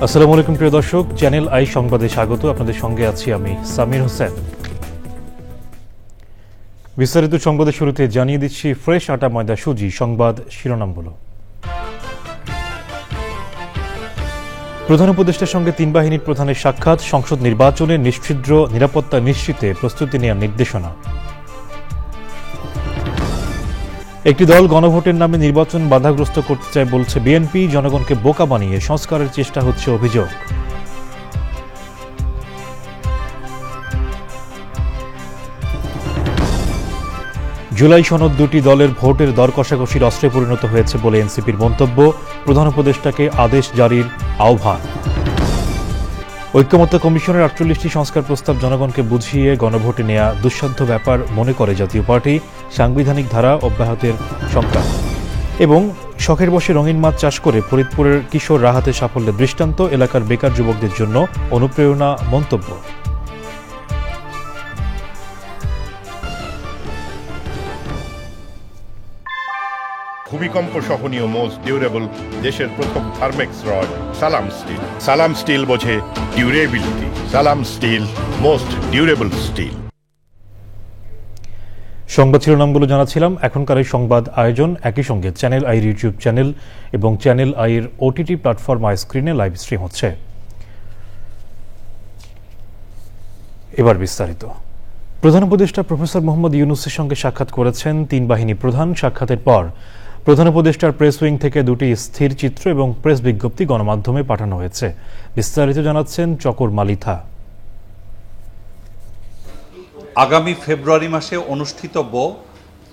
আসসালামু আলাইকুম প্রিয় দর্শক, চ্যানেল আই সংবাদে স্বাগত। আপনাদের সঙ্গে আছি আমি সামির হোসেন। বিস্তারিত সংবাদের শুরুতে জানিয়ে দিচ্ছি ফ্রেশ আটা ময়দা সুজি সংবাদ শিরোনামগুলো। প্রধান উপদেষ্টার সঙ্গে তিন বাহিনীর প্রধানের সাক্ষাৎ, সংসদ নির্বাচনে নিশ্ছিদ্র নিরাপত্তা নিশ্চিতে প্রস্তুতি নেওয়ার নির্দেশনা। একটি দল গণভোটের নামে নির্বাচন বাধাগ্রস্ত করতে চায় বলছে বিএনপি, জনগণকে বোকা বানিয়ে সংস্কারের চেষ্টা হচ্ছে অভিযোগ। জুলাই সনদ দুটি দলের ভোটের দর কষাকষির অস্ত্রে পরিণত হয়েছে বলে এনসিপির মন্তব্য, প্রধান উপদেষ্টাকে আদেশ জারির আহ্বান। ঐক্যমত্য কমিশনের ৪৮টি সংস্কার প্রস্তাব জনগণকে বুঝিয়ে গণভোটে নেওয়া দুঃসাধ্য ব্যাপার মনে করে জাতীয় পার্টি, সাংবিধানিক ধারা অব্যাহতের শঙ্কা। এবং শখের বসে রঙিন মাছ চাষ করে ফরিদপুরের কিশোর রাহাতের সাফল্যের দৃষ্টান্ত, এলাকার বেকার যুবকদের জন্য অনুপ্রেরণা মন্তব্য। ভূমিকম্প সহনীয় মোস্ট ডিউরেবল দেশের প্রথম থার্মেক্স রড সালাম স্টিল। সালাম স্টিল বোঝে ডিউরেবিলিটি। সালাম স্টিল, মোস্ট ডিউরেবল স্টিল। সংবাদ শিরোনামগুলো জানাচ্ছিলাম। এখনকার এই সংবাদ আয়োজন একই সঙ্গে চ্যানেল আইর ইউটিউব চ্যানেল এবং চ্যানেল আইর ওটিটি প্ল্যাটফর্ম আই স্ক্রিনে লাইভ স্ট্রিম হচ্ছে। এবার বিস্তারিত। প্রধান উপদেষ্টা প্রফেসর মোহাম্মদ ইউনূসের সঙ্গে সাক্ষাৎ করেছেন তিন বাহিনী প্রধান। সাক্ষাতের পর প্রধান উপদেষ্টার প্রেস উইং থেকে দুটি স্থির চিত্র এবং প্রেস বিজ্ঞপ্তি গণমাধ্যমে পাঠানো হয়েছে। বিস্তারিত জানাচ্ছেন চকর মালিথা। আগামী ফেব্রুয়ারি মাসে অনুষ্ঠিতব্য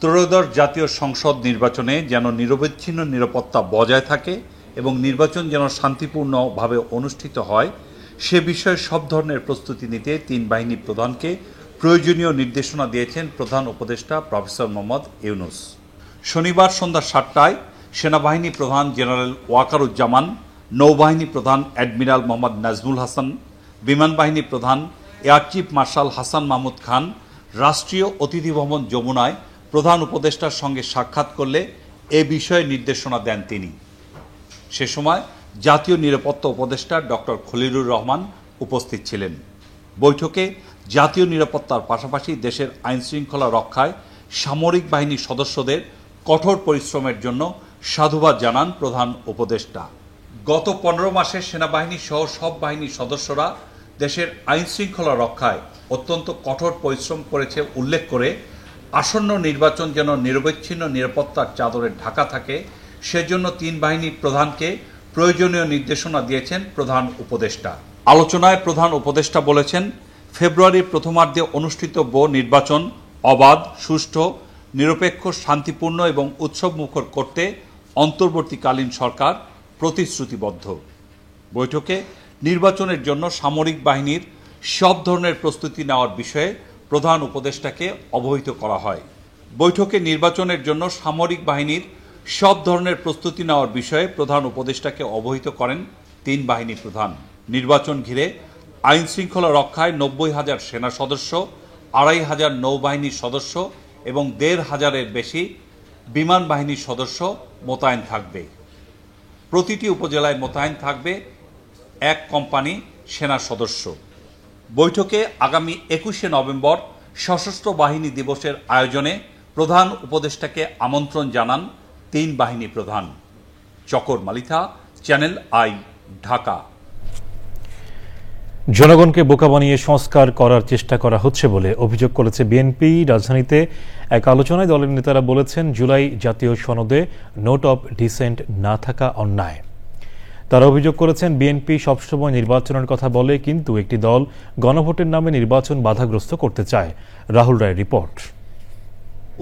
ত্রয়োদশ জাতীয় সংসদ নির্বাচনে যেন নিরবচ্ছিন্ন নিরাপত্তা বজায় থাকে এবং নির্বাচন যেন শান্তিপূর্ণভাবে অনুষ্ঠিত হয় সে বিষয়ে সব ধরনের প্রস্তুতি নিতে তিন বাহিনী প্রধানকে প্রয়োজনীয় নির্দেশনা দিয়েছেন প্রধান উপদেষ্টা প্রফেসর মোহাম্মদ ইউনূস। শনিবার সন্ধ্যা ৭টায় সেনাবাহিনী প্রধান জেনারেল ওয়াকারুজ্জামান, নৌবাহিনী প্রধান অ্যাডমিরাল মোহাম্মদ নাজমুল হাসান, বিমান বাহিনী প্রধান air chief marshal Hasan Mahmud Khan রাষ্ট্রীয় অতিথি ভবন যমুনায় প্রধান উপদেষ্টার সঙ্গে সাক্ষাৎ করলে এ বিষয়ে নির্দেশনা দেন তিনি। সে সময় জাতীয় নিরাপত্তা উপদেষ্টা ডক্টর খলিলুর রহমান উপস্থিত ছিলেন। বৈঠকে জাতীয় নিরাপত্তার পাশাপাশি দেশের আইনশৃঙ্খলা রক্ষায় সামরিক বাহিনীর সদস্যদের কঠোর পরিশ্রমের জন্য সাধুবাদ জানান প্রধান উপদেষ্টা। গত ১৫ মাসে সেনাবাহিনী সহ সব বাহিনীর সদস্যরা দেশের আইনশৃঙ্খলা রক্ষায় অত্যন্ত কঠোর পরিশ্রম করেছে উল্লেখ করে আসন্ন নির্বাচন যেন নিরবচ্ছিন্ন নিরাপত্তার চাদরে ঢাকা থাকে সেজন্য তিন বাহিনীর প্রধানকে প্রয়োজনীয় নির্দেশনা দিয়েছেন প্রধান উপদেষ্টা। আলোচনায় প্রধান উপদেষ্টা বলেছেন, ফেব্রুয়ারির প্রথমার্ধে অনুষ্ঠিতব্য নির্বাচন অবাধ, সুষ্ঠু, নিরপেক্ষ, শান্তিপূর্ণ এবং উৎসবমুখর করতে অন্তর্বর্তীকালীন সরকার প্রতিশ্রুতিবদ্ধ। বৈঠকে নির্বাচনের জন্য সামরিক বাহিনীর সব ধরনের প্রস্তুতি নেওয়ার বিষয়ে প্রধান উপদেষ্টাকে অবহিত করা হয়। বৈঠকে নির্বাচনের জন্য সামরিক বাহিনীর সব ধরনের প্রস্তুতি নেওয়ার বিষয়ে প্রধান উপদেষ্টাকে অবহিত করেন তিন বাহিনী প্রধান। নির্বাচন ঘিরে আইন শৃঙ্খলা রক্ষায় ৯০,০০০ সেনা সদস্য, ২৫০০ নৌবাহিনীর সদস্য এবং ১৫০০-এর বেশি বিমান বাহিনীর সদস্য মোতায়েন থাকবে। প্রতিটি উপজেলায় মোতায়েন থাকবে ১ কোম্পানি সেনা সদস্য। বৈঠকে আগামী ২১শে নভেম্বর সশস্ত্র বাহিনী দিবসের আয়োজনে প্রধান উপদেষ্টাকে আমন্ত্রণ জানান তিন বাহিনী প্রধান। চকর মালিথা, চ্যানেল আই, ঢাকা। জনগণকে বোকা বানিয়ে সংস্কার করার চেষ্টা করা হচ্ছে বলে অভিযোগ করেছে বিএনপি। রাজধানীতে এক আলোচনায় দলের নেতারা বলেছেন, জুলাই জাতীয় সনদে নোট অব ডিসেন্ট না থাকা অন্যায়। তারা অভিযোগ করেছেন, বিএনপি সবসময় নির্বাচনের কথা বলে, কিন্তু একটি দল গণভোটের নামে নির্বাচন বাধাগ্রস্ত করতে চায়। রাহুল রায়ের রিপোর্ট।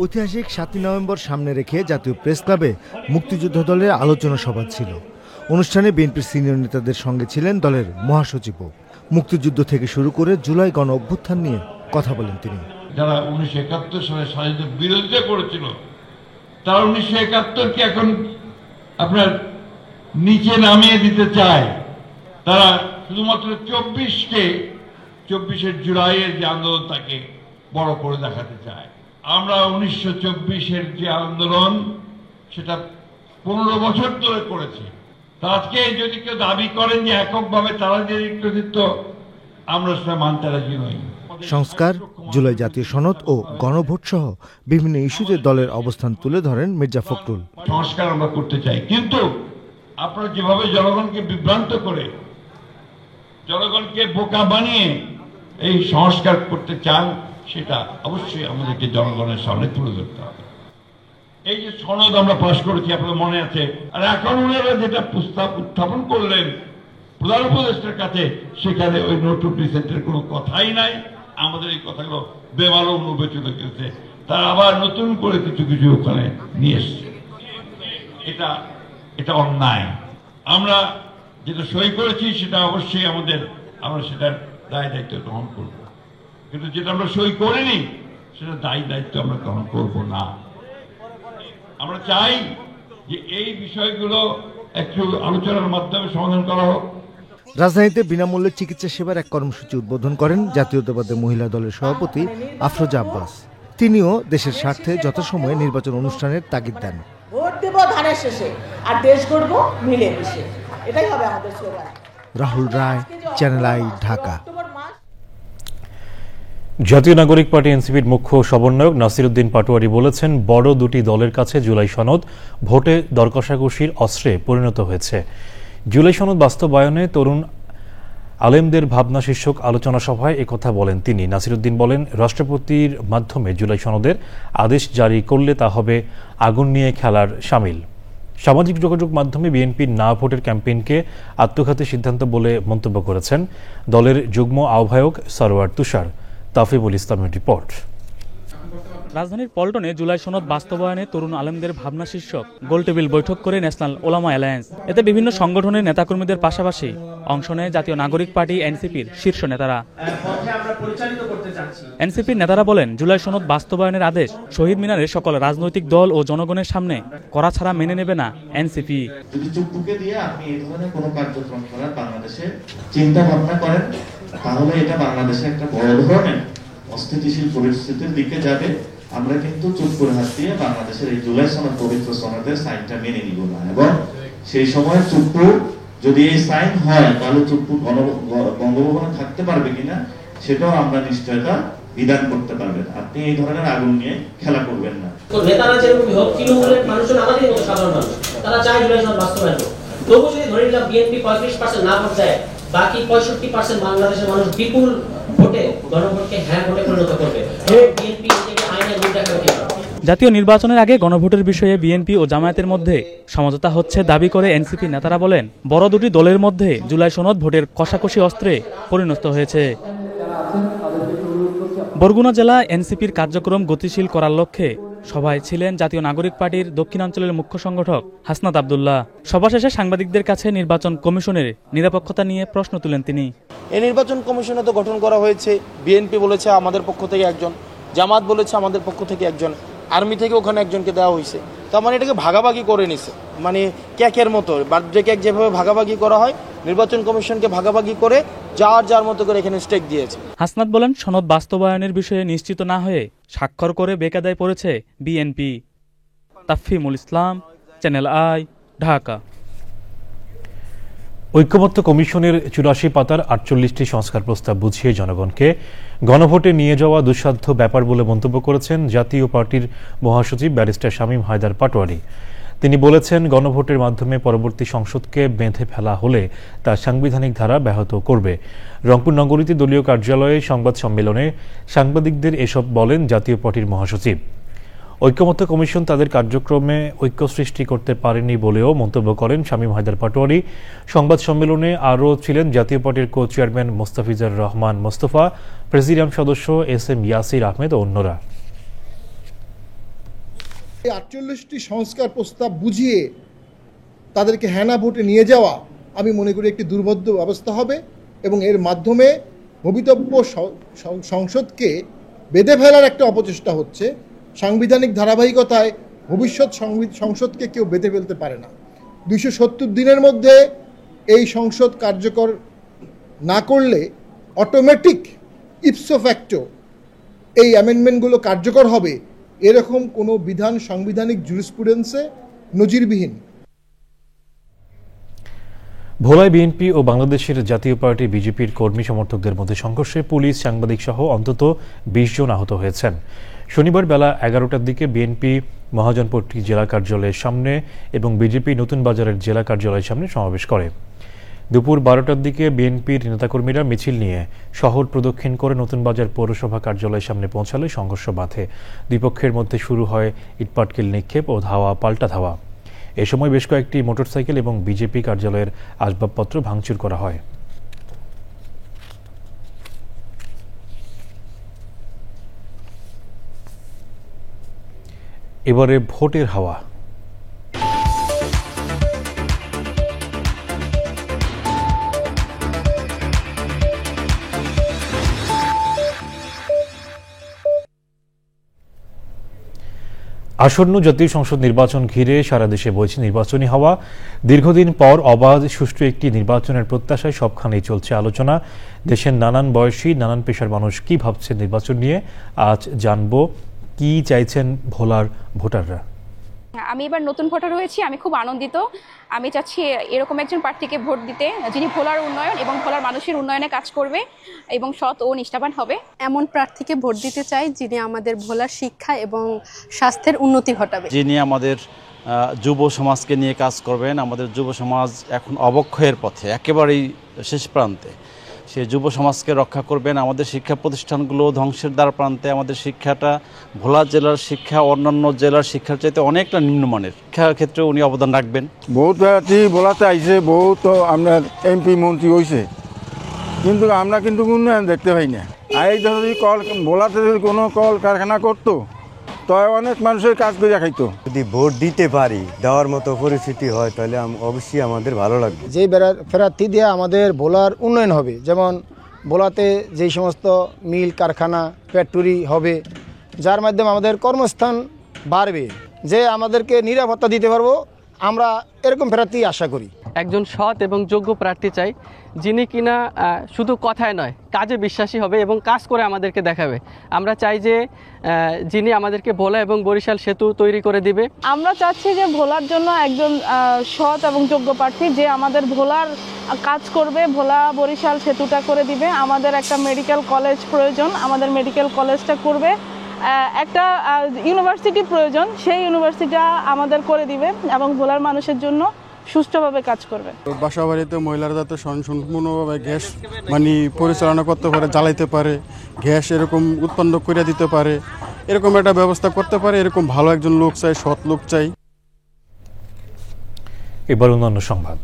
ঐতিহাসিক ৭ই নভেম্বর সামনে রেখে জাতীয় প্রেস ক্লাবে মুক্তিযুদ্ধ দলের আলোচনা সভা ছিল। অনুষ্ঠানে বিএনপির সিনিয়র নেতাদের সঙ্গে ছিলেন দলের মহাসচিবও। মুক্তিযুদ্ধ থেকে শুরু করে জুলাই গণ অভ্যুত্থান নিয়ে কথা বলেন তিনি। যারা ১৯৭১ সালে স্বাধীনতার বিরোধিতা করেছিল তারা ১৯৭১কে এখন আপনার নিচে নামিয়ে দিতে চায়। তারা শুধুমাত্র ২৪শে জুলাইয়ের যে আন্দোলন তাকে বড় করে দেখাতে চায়। আমরা ১৯২৪-এর যে আন্দোলন সেটা ১৫ বছর ধরে করেছি। আজকে যদি কেউ দাবি করেন যে এককভাবে তারা যে নেতৃত্ব, আমরা সেটা মানতে রাজি নই। সংস্কার, জুলাই জাতীয় সনদ ও গণভোট সহ বিভিন্ন ইস্যুতে দলের অবস্থান তুলে ধরেন মির্জা ফখরুল। সংস্কার আমরা করতে চাই, কিন্তু আপনারা যেভাবে জনগণকে বিভ্রান্ত করে, জনগণকে বোকা বানিয়ে এই সংস্কার করতে চান, সেটা অবশ্যই আমাদেরকে জনগণের সামনে তুলে ধরতে হবে। এই যে সনদ আমরা পাশ করেছি, আপনাদের মনে আছে, আর এখন ওনারা যেটা প্রস্তাব উত্থাপন করলেন প্রধান উপদেষ্টার কাছে, সেখানে ওই নো টু ডিসেন্টের কোনো কথাই নাই। আমাদের এই কথাগুলো বেমালুম বিবেচিত করেছে, তারা আবার নতুন করে কিছু কিছু ওখানে নিয়ে এসছে। এটা অন্যায়। আমরা যেটা সই করেছি সেটা অবশ্যই আমরা সেটার দায় দায়িত্ব গ্রহণ করব, কিন্তু যেটা আমরা সই করিনি সেটা দায় দায়িত্ব আমরা গ্রহণ করব না। আমরা চাই যে এই বিষয়গুলো একটু আলোচনার মাধ্যমে সমাধান করা হোক। রাজধানীতে বিনামূল্যে চিকিৎসা সেবার এক কর্মসূচি উদ্বোধন করেন জাতীয়তাবাদী মহিলা দলের সভাপতি আফরোজা আব্বাস। তিনিও দেশের স্বার্থে যথাসময়ে নির্বাচন অনুষ্ঠানের তাগিদ দেন। ভোট দেব ধানের শেষে, আর দেশ গড়ব মিলেমিশে, এটাই হবে আমাদের slogan. Rahul Roy, channel I, Dhaka. Jatiya Nagorik party এনসিপির মুখ্য সমন্বয়ক নাসির উদ্দিন পাটোয়ারি বলেছেন, বড় দুটি দলের কাছে জুলাই সনদ ভোটে দরকষাকষির অস্ত্রে পরিণত হয়েছে। জুলাই সনদ বাস্তবায়নে তরুণ আলেমদের ভাবনা শীর্ষক আলোচনা সভায় একথা বলেন তিনি। নাসির উদ্দিন বলেন, রাষ্ট্রপতির মাধ্যমে জুলাই সনদের আদেশ জারি করলে তা হবে আগুন নিয়ে খেলার শামিল। সামাজিক যোগাযোগ মাধ্যমে বিএনপির না ভোটের ক্যাম্পেইনকে আত্মঘাতী সিদ্ধান্ত বলে মন্তব্য করেছেন দলের যুগ্ম আহ্বায়ক সরওয়ার তুষার। তাফিবুল ইসলামের রিপোর্ট। রাজধানীর পল্টনে জুলাই সনদ বাস্তবায়নে তরুণ আলেমদের ভাবনা শীর্ষক গোলটেবিল বৈঠক করে ন্যাশনাল ওলামা অ্যালায়েন্স। এতে বিভিন্ন সংগঠনের নেতাকর্মীদের পাশাপাশি অংশ নেয় জাতীয় নাগরিক পার্টি এনসিপির শীর্ষ নেতারা। এনসিপির নেতারা বলেন, জুলাই সনদ বাস্তবায়নের আদেশ শহীদ মিনারে সকল রাজনৈতিক দল ও জনগণের সামনে করা ছাড়া মেনে নেবে না এনসিপি। যদি চুপটুকে দিয়ে আপনি এই ধরনের কোনো কার্যক্রম করার বাংলাদেশে চিন্তা ভাবনা করেন, তাহলে এটা বাংলাদেশে একটা বড় ধরনের অস্থিতিশীল পরিস্থিতির দিকে যাবে। আমরা কিন্তু চুপ করে হাত দিয়ে বাংলাদেশের এই জুলাই সনদ পবিত্র সনদের সাইনটা মেনে নিব না, এবং সেই সময় চুপ্পু যদি এই সাইন হয় তাহলে চুপ্পু বঙ্গভবনে থাকতে পারবে কিনা সেটাও আমরা নিশ্চয়তা বিধান করতে পারবেন। আপনি এই ধরনের আগুন নিয়ে খেলা করবেন না। নেতারা যেরকম হোক, তৃণমূলের মানুষজন আমাদের মতো সাধারণ মানুষ, তারা চায় জুলাই সনদ বাস্তবায়ন হোক। তবু যদি ধরে নিলাম বিএনপি 35% না ভোট দেয়, বাকি 65% বাংলাদেশের মানুষ বিপুল ভোটে গণভোটকে হ্যাঁ ভোটে পরিণত করবে। বিএনপি এটাকে আইনের রূপ দেখাবে। জাতীয় নির্বাচনের আগে গণভোটের বিষয়ে বিএনপি ও জামায়াতের মধ্যে সমঝোতা হচ্ছে দাবি করে এনসিপি নেতারা বলেন, বড় দুটি দলের মধ্যে জুলাই সনদ ভোটের কষাকষি অস্ত্রে পরিণত হয়েছে। বরগুনা জেলা এনসিপির কার্যক্রম গতিশীল করার লক্ষ্যে সভায় ছিলেন জাতীয় নাগরিক পার্টির দক্ষিণাঞ্চলের মুখ্য সংগঠক হাসনাত আব্দুল্লাহ। সভা শেষে সাংবাদিকদের কাছে নির্বাচন কমিশনের নিরপেক্ষতা নিয়ে প্রশ্ন তুলেন তিনি। এই নির্বাচন কমিশনে তো গঠন করা হয়েছে, বিএনপি বলেছে আমাদের পক্ষ থেকে একজন, জামাত বলেছে আমাদের পক্ষ থেকে একজন, আর্মি থেকে ওখানে একজনকে দেওয়া হয়েছে। তার মানে এটাকে ভাগাভাগি করে নিছে, মানে কেকের মতো বার্থডে কেক যেভাবে ভাগাভাগি করা হয়, নির্বাচন কমিশনকে ভাগাভাগি করে যার মতো করে এখানে স্টেক দিয়েছে। হাসনাত বলেন, সনদ বাস্তবায়নের বিষয়ে নিশ্চিত না হয়ে স্বাক্ষর করে বেকায়দায় পড়েছে BNP. Tafimul Islam, channel I, Dhaka. ঐক্যমত্য কমিশনের 84 পাতার 48টি সংস্কার প্রস্তাব বুঝিয়ে জনগণকে গণভোটে নিয়ে যাওয়া দুঃসাধ্য ব্যাপার বলে মন্তব্য করেছেন জাতীয় পার্টির মহাসচিব ব্যারিস্টার শামীম হায়দার পাটোয়ারি। তিনি বলেছেন, গণভোটের মাধ্যমে পরবর্তী সংসদকে বেঁধে ফেলা হলে তা সাংবিধানিক ধারা ব্যাহত করবে। রংপুর নগরীতে দলীয় কার্যালয়ে সংবাদ সম্মেলনে সাংবাদিকদের এসব বলেন জাতীয় পার্টির মহাসচিব। ঐক্যমত্য কমিশন তাদের কার্যক্রমে ঐক্য সৃষ্টি করতে পারেনি বলেও মন্তব্য করেন শামীম হায়দার পাটোয়ারি। সংবাদ সম্মেলনে আরও ছিলেন জাতীয় পার্টির co chairman Mostafizur Rahman Mostafa, presidium সদস্য এস.এম. ইয়াসির আহমেদ ও অন্যরা। 48টি সংস্কার প্রস্তাব বুঝিয়ে তাদেরকে হ্যানা ভোটে নিয়ে যাওয়া আমি মনে করি একটি দুর্বোধ্য ব্যবস্থা হবে, এবং এর মাধ্যমে ভবিতব্য সংসদকে বেঁধে ফেলার একটা অপচেষ্টা হচ্ছে। সাংবিধানিক ধারাবাহিকতায় ভবিষ্যৎ সংসদকে কেউ বেঁধে ফেলতে পারে না। 270 দিনের মধ্যে এই সংসদ কার্যকর না করলে অটোমেটিক ইপসো ফ্যাক্টো এই অ্যামেন্ডমেন্টগুলো কার্যকর হবে, এরকম কোনো বিধান সাংবিধানিক জুরিসপ্রুডেন্সে নজিরবিহীন। ভোলায় বিএনপি ও বাংলাদেশের জাতীয় পার্টি বিজেপির কর্মী সমর্থকদের মধ্যে সংঘর্ষে পুলিশ, সাংবাদিক সহ অন্তত ২০ জন আহত হয়েছেন। শনিবার বেলা ১১টার দিকে বিএনপি মহাজনপট্টি জেলা কার্যালয়ের সামনে এবং বিজেপি নতুন বাজারের জেলা কার্যালয়ের সামনে সমাবেশ করে। দুপুর ১২টার দিকে বিএনপির নেতাকর্মীরা মিছিল নিয়ে শহর প্রদক্ষিণ করে নতুন বাজার পৌরসভা কার্যালয়ের সামনে পৌঁছালে সংঘর্ষ বাধে। দুই পক্ষের মধ্যে শুরু হয় ইটপাটকেল নিক্ষেপ ও ধাওয়া পাল্টা ধাওয়া। এ সময় বেশ কয়েকটি মোটরসাইকেল এবং বিজেপি কার্যালয়ের আসবাবপত্র ভাঙচুর করা হয়। এবারে ভোটের হাওয়া। আসন্ন জাতীয় সংসদ নির্বাচন ঘিরে সারা দেশে বইছে নির্বাচনী হাওয়া। দীর্ঘদিন পর অবাধ সুষ্ঠু একটি নির্বাচনের প্রত্যাশায় সবখানেই চলছে আলোচনা। দেশের নানান বয়সী, নানান পেশার মানুষ কি ভাবছেন নির্বাচন নিয়ে, আজ জানবো কি চাইছেন ভোলার ভোটাররা। আমি এবার নতুন ভোটার হয়েছি, আমি খুব আনন্দিত। আমি চাচ্ছি এরকম একজন প্রার্থীকে ভোট দিতে যিনি ভোলার উন্নয়ন এবং ভোলার মানুষের উন্নয়নে কাজ করবে এবং সৎ ও নিষ্ঠাবান হবে। এমন প্রার্থীকে ভোট দিতে চাই যিনি আমাদের ভোলার শিক্ষা এবং স্বাস্থ্যের উন্নতি ঘটাবে, যিনি আমাদের যুব সমাজকে নিয়ে কাজ করবেন। আমাদের যুব সমাজ এখন অবক্ষয়ের পথে, একেবারেই শেষ প্রান্তে। সে যুব সমাজকে রক্ষা করবেন। আমাদের শিক্ষা প্রতিষ্ঠানগুলো ধ্বংসের দ্বার প্রান্তে। আমাদের শিক্ষাটা ভোলা জেলার শিক্ষা অন্যান্য জেলার শিক্ষার চাইতে অনেকটা নিম্নমানের। শিক্ষার ক্ষেত্রে উনি অবদান রাখবেন। বহুত প্রার্থী ভোলাতে আইছে, বহুত আপনার এমপি মন্ত্রী হয়েছে, কিন্তু আমরা কিন্তু উন্নয়ন দেখতে পাই না। এই যদি ভোলাতে যদি কোনো কল কারখানা করতো তো অনেক মানুষের কাজ করে খাইতো। যদি ভোট দিতে পারি, দেওয়ার মতো পরিস্থিতি হয়, তাহলে অবশ্যই আমাদের ভালো লাগবে। যে প্রার্থী দিয়ে আমাদের ভোলার উন্নয়ন হবে, যেমন ভোলাতে যেই সমস্ত মিল, কারখানা, ফ্যাক্টরি হবে, যার মাধ্যমে আমাদের কর্মস্থান বাড়বে, যে আমাদেরকে নিরাপত্তা দিতে পারবো, আমরা এরকম প্রার্থী আশা করি। একজন সৎ এবং যোগ্য প্রার্থী চাই, যিনি কিনা শুধু কথায় নয় কাজে বিশ্বাসী হবে এবং কাজ করে আমাদেরকে দেখাবে। আমরা চাই যে যিনি আমাদেরকে ভোলা এবং বরিশাল সেতু তৈরি করে দিবে। আমরা চাচ্ছি যে ভোলার জন্য একজন সৎ এবং যোগ্য প্রার্থী যে আমাদের ভোলার কাজ করবে, ভোলা বরিশাল সেতুটা করে দিবে। আমাদের একটা মেডিকেল কলেজ প্রয়োজন, আমাদের মেডিকেল কলেজটা করবে। একটা ইউনিভার্সিটি প্রয়োজন, সেই ইউনিভার্সিটিটা আমাদের করে দিবে এবং ভোলার মানুষের জন্য সুষ্ঠুভাবে কাজ করবে। বাসা বাড়িতে মহিলারা যাতে সম্পূর্ণভাবে গ্যাস পরিচালনা করতে পারে, জ্বালাইতে পারে, গ্যাস এরকম উৎপন্ন করে দিতে পারে, এরকম একটা ব্যবস্থা করতে পারে। এরকম ভালো একজন লোক চাই, সৎ লোক চাই। এবার অন্যান্য সংবাদ।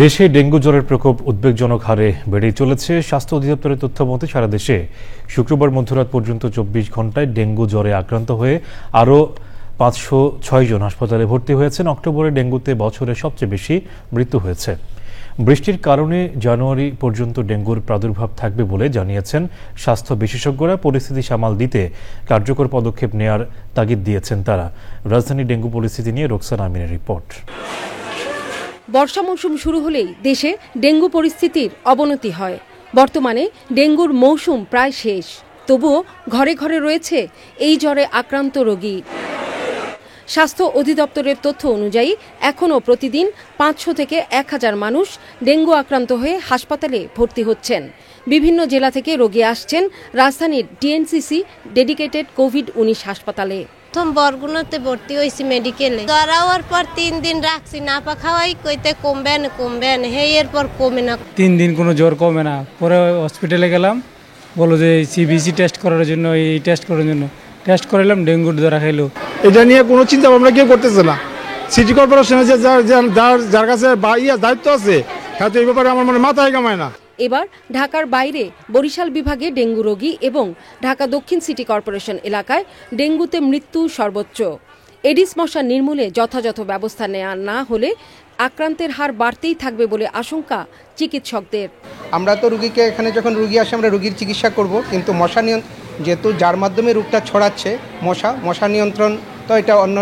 দেশে ডেঙ্গু জ্বরের প্রকোপ উদ্বেগজনক হারে বেড়েই চলেছে। স্বাস্থ্য অধিদপ্তরের তথ্য মতে সারা দেশে শুক্রবার মধ্যরাত পর্যন্ত ২৪ ঘন্টায় ডেঙ্গু জ্বরে আক্রান্ত হয়ে আরও ৫০৬ জন হাসপাতালে ভর্তি হয়েছেন। অক্টোবরে ডেঙ্গুতে বছরে সবচেয়ে বেশি মৃত্যু হয়েছে। বৃষ্টির কারণে জানুয়ারি পর্যন্ত ডেঙ্গুর প্রাদুর্ভাব থাকবে বলে জানিয়েছেন স্বাস্থ্য বিশেষজ্ঞরা। পরিস্থিতি সামাল দিতে কার্যকর পদক্ষেপ নেয়ার তাগিদ দিয়েছেন তারা। রাজধানীর ডেঙ্গু পরিস্থিতি নিয়ে রোকসানা আমিনের রিপোর্ট। বর্ষা মৌসুম শুরু হলেই দেশে ডেঙ্গু পরিস্থিতির অবনতি হয়। বর্তমানে ডেঙ্গুর মৌসুম প্রায় শেষ, তবুও ঘরে ঘরে রয়েছে এই জ্বরে আক্রান্ত রোগী। স্বাস্থ্য অধিদপ্তরের তথ্য অনুযায়ী এখনও প্রতিদিন ৫০০ থেকে ১০০০ মানুষ ডেঙ্গু আক্রান্ত হয়ে হাসপাতালে ভর্তি হচ্ছেন। বিভিন্ন জেলা থেকে রোগী আসছেন রাজধানীর ডিএনসিসি ডেডিকেটেড কোভিড-১৯ হাসপাতালে। প্রথম বরগুনাতে ভর্তি হয়েছি মেডিকেলে, জ্বর হওয়ার পর ৩ দিন রাখছি, নাপা খাওয়াই কইতে কমবে না, এরপর কমে না। ৩ দিন কোনো জ্বর কমে না, পরে হসপিটালে গেলাম, বলো যে সিবিসি টেস্ট করার জন্য, এই টেস্ট করার জন্য টেস্ট করালাম, ডেঙ্গুর ধরা খাইলো। এটা নিয়ে কোনো চিন্তা ভাবনা কেউ করতেছে না। সিটি কর্পোরেশনে যার কাছে দায়িত্ব আছে, হয়তো এই ব্যাপারে আমার মনে মাথায় কামায় না। এবার ঢাকার বাইরে বরিশাল বিভাগে ডেঙ্গু রোগী এবং ঢাকা দক্ষিণ সিটি কর্পোরেশন এলাকায় ডেঙ্গুতে মৃত্যু সর্বোচ্চ। এডিস মশা নির্মূলে যথাযথ ব্যবস্থা নেওয়া না হলে আক্রান্তের হার বাড়তেই থাকবে বলে আশঙ্কা চিকিৎসকদের। আমরা তো রুগীকে এখানে যখন রুগী আসে আমরা রুগীর চিকিৎসা করব, কিন্তু মশা যেহেতু যার মাধ্যমে রোগটা ছড়াচ্ছে মশা নিয়ন্ত্রণ, তো এটা অন্য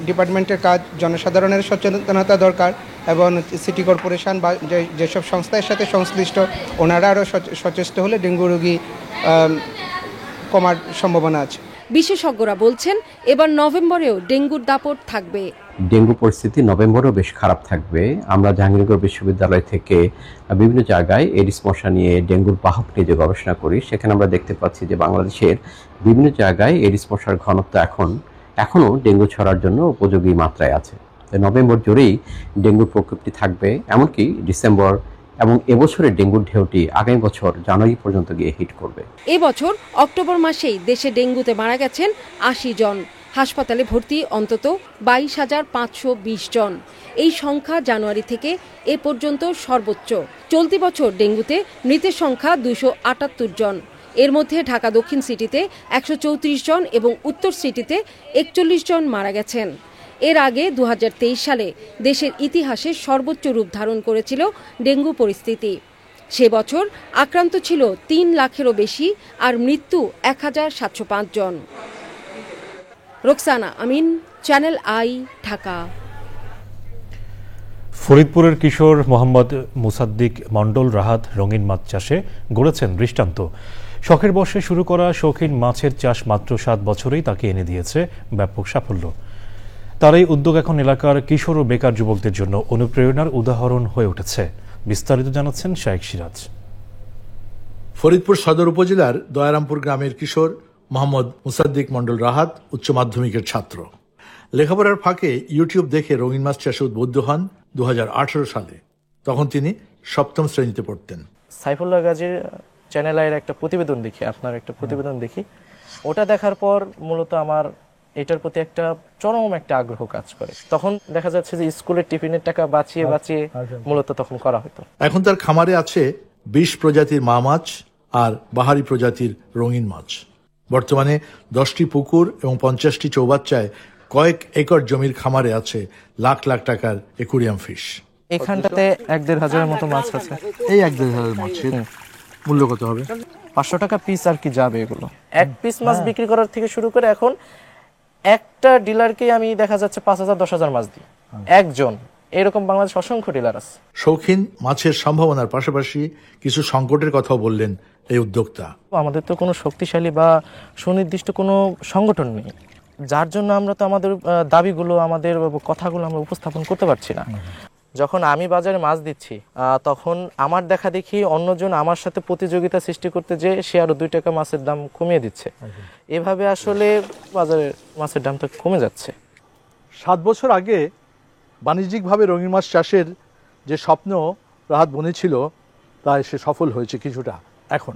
ডিপার্টমেন্টের কাজ। জনসাধারণের সচেতনতা দরকার এবং সিটি কর্পোরেশন বা যেসব সংস্থার সাথে সংশ্লিষ্ট ওনারা আরও সচেষ্ট হলে ডেঙ্গু রোগী কমার সম্ভাবনা আছে। বিশেষজ্ঞরা বলছেন এবার নভেম্বরেও ডেঙ্গুর দাপট থাকবে। ডেঙ্গু পরিস্থিতি নভেম্বরেও বেশ খারাপ থাকবে। আমরা জাহাঙ্গীরনগর বিশ্ববিদ্যালয় থেকে বিভিন্ন জায়গায় এডিস মশা নিয়ে, ডেঙ্গুর বাহক নিয়ে যে গবেষণা করি, সেখানে আমরা দেখতে পাচ্ছি যে বাংলাদেশের বিভিন্ন জায়গায় এডিস মশার ঘনত্ব এখনও ডেঙ্গু ছড়ার জন্য উপযোগী মাত্রায় আছে। নভেম্বর জুড়েই ডেঙ্গুর প্রকোপটি থাকবে, এমনকি ডিসেম্বর এবং এবছরের ডেঙ্গুর ঢেউটি আগামী বছর জানুয়ারি পর্যন্ত গিয়ে হিট করবে। এবছর অক্টোবর মাসেই দেশে ডেঙ্গুতে মারা গেছেন 80 জন। হাসপাতালে ভর্তি অন্তত 22,520 জন। এই সংখ্যা জানুয়ারি থেকে এ পর্যন্ত সর্বোচ্চ। চলতি বছর ডেঙ্গুতে মৃতের সংখ্যা 278 জন। এর মধ্যে ঢাকা দক্ষিণ সিটিতে 134 জন এবং উত্তর সিটিতে 41 জন মারা গেছেন। এর আগে 2023 সালে দেশের ইতিহাসে সর্বোচ্চ রূপ ধারণ করেছিল ডেঙ্গু পরিস্থিতি। সে বছর আক্রান্ত ছিল 3 লাখেরও বেশি আর মৃত্যু 1705 জন। রোকসানা আমিন, চ্যানেল আই, ঢাকা। ফরিদপুরের কিশোর মোহাম্মদ মুসাদ্দিক মণ্ডল রাহাত রঙিন মাছ চাষে গড়েছেন দৃষ্টান্ত। শখের বশে শুরু করা শৌখিন মাছের চাষ মাত্র 7 বছরেই তাকে এনে দিয়েছে ব্যাপক সাফল্য। তার এই উদ্যোগ এখন এলাকার কিশোর ও বেকার যুবকদের জন্য অনুপ্রেরণার উদাহরণ হয়ে উঠেছে। বিস্তারিত জানাচ্ছেন শাইখ সিরাজ। ফরিদপুর সদর উপজেলার দয়ারামপুর গ্রামের কিশোর মোহাম্মদ মুসাদ্দিক মণ্ডল রাহাত উচ্চ মাধ্যমিকের ছাত্র। লেখাপড়ার ফাঁকে ইউটিউব দেখে রঙিন মাছ চাষে উদ্বুদ্ধ হন 2018 সালে। তখন তিনি 7ম শ্রেণীতে পড়তেন। সাইফুল্লাহ গাজীর চ্যানেল আইয়ের একটা প্রতিবেদন দেখি, আপনার একটা প্রতিবেদন দেখি। ওটা দেখার পর মূলত আমার এটার প্রতি একটা চরম একটা আগ্রহ কাজ করে। তখন দেখা যাচ্ছে যে স্কুলের টিফিনের টাকা বাঁচিয়ে মূলত তখন করা হতো। এখন তার খামারে আছে 20 প্রজাতির মা মাছ আর বাহারি প্রজাতির রঙিন মাছ। বর্তমানে 10টি পুকুর এবং 50টি চৌবাচ্চায় কয়েক একর জমির খামারে আছে লাখ লাখ টাকার অ্যাকুরিয়াম ফিশ। এখানটাতে 1-1.5 হাজারের মতো মাছ আছে। এই 1-1.5 হাজার মাছের মূল্য কত হবে? 500 টাকা পিস আর কি যাবে এগুলো। এক পিস মাছ বিক্রি করার থেকে শুরু করে এখন একটা ডিলারকে আমি দেখা যাচ্ছে 5,000-10,000 মাছ দিই একজন। এরকম বাংলাদেশ অসংখ্য ডিলার আছে। শৌখিন মাছের সম্ভাবনার পাশাপাশি কিছু সংকটের কথাও বললেন এই উদ্যোক্তা। আমাদের তো কোনো শক্তিশালী বা সুনির্দিষ্ট কোনো সংগঠন নেই, যার জন্য আমরা তো আমাদের দাবিগুলো, আমাদের কথাগুলো আমরা উপস্থাপন করতে পারছি না। যখন আমি বাজারে মাছ দিচ্ছি তখন আমার দেখা দেখি অন্যজন আমার সাথে প্রতিযোগিতা সৃষ্টি করতে যে সে আরো 2 টাকা মাছের দাম কমিয়ে দিচ্ছে। এভাবে আসলে বাজারে মাছের দামটা কমে যাচ্ছে। 7 বছর আগে বাণিজ্যিকভাবে রঙিন মাছ চাষের যে স্বপ্ন রাহাত বুনেছিল তাই সে সফল হয়েছে কিছুটা। এখন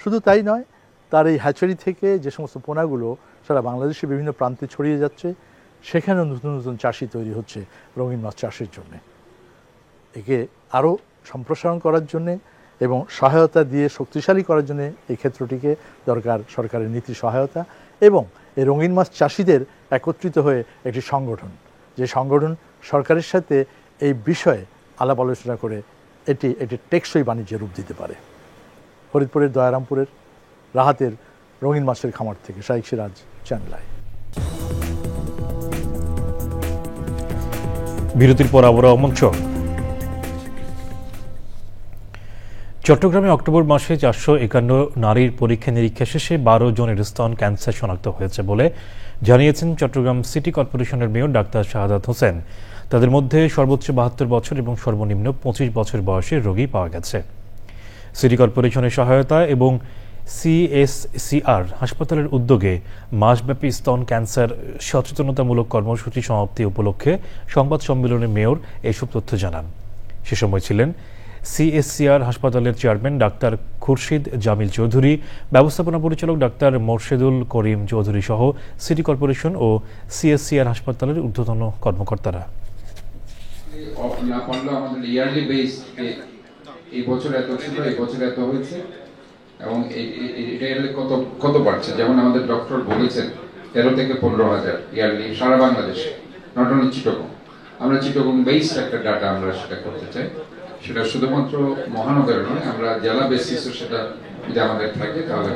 শুধু তাই নয়, তার এই হ্যাচারি থেকে যে সমস্ত পোনাগুলো সারা বাংলাদেশের বিভিন্ন প্রান্তে ছড়িয়ে যাচ্ছে, সেখানেও নতুন নতুন চাষি তৈরি হচ্ছে রঙিন মাছ চাষের জন্য। একে আরও সম্প্রসারণ করার জন্যে এবং সহায়তা দিয়ে শক্তিশালী করার জন্য এই ক্ষেত্রটিকে দরকার সরকারের নীতি সহায়তা এবং এই রঙিন মাছ চাষিদের একত্রিত হয়ে একটি সংগঠন, যে সংগঠন সরকারের সাথে এই বিষয়ে আলাপ আলোচনা করে এটি একটি টেকসই বাণিজ্যের রূপ দিতে পারে। ফরিদপুরের দয়ারামপুরের রাহাতের রঙিন মাছের খামার থেকে শাইখ সিরাজ, চ্যানেল আই। বিরতির পর আবার অমঞ্চ। চট্টগ্রামে অক্টোবর মাসে 451 নারীর পরীক্ষা নিরীক্ষা শেষে 12 জনের স্তন ক্যান্সার শনাক্ত হয়েছে বলে জানিয়েছেন চট্টগ্রাম সিটি কর্পোরেশনের মেয়র ডাক্তার শাহাদাত হোসেন। তাদের মধ্যে সর্বোচ্চ 72 বছর এবং সর্বনিম্ন 25 বছর বয়সের রোগী পাওয়া গেছে। সিটি কর্পোরেশনের সহায়তা এবং CSCR হাসপাতালের উদ্যোগে মাসব্যাপী স্তন ক্যান্সার সচেতনতামূলক কর্মসূচি সমাপ্তি উপলক্ষে সংবাদ সম্মেলনে মেয়র এসব তথ্য জানান। সে সময় ছিলেন CSCR হাসপাতালের চেয়ারম্যান ডাক্তার খুরশিদ জামিল চৌধুরী, ব্যবস্থাপনা পরিচালক ডাক্তার মোর্শেদুল করিম চৌধুরী সহ সিটি কর্পোরেশন ও CSCR হাসপাতালের ঊর্ধ্বতন কর্মকর্তারা। এই বছর এত ছিল, এই বছর এত হয়েছে এবং এটা কত বাড়ছে। যেমন আমাদের ডক্টর বলেছেন 13 থেকে 15,000 ইয়ারলি সারা বাংলাদেশে, নট অনলি চিটাগং। আমরা চিটাগং বেসড একটা ডাটা আমরা সেটা করতে চাই। সেটা শুধুমাত্র মহানগরে নয়, আমরা জেলা বেসিসও সেটা যদি আমাদের থাকে তাহলে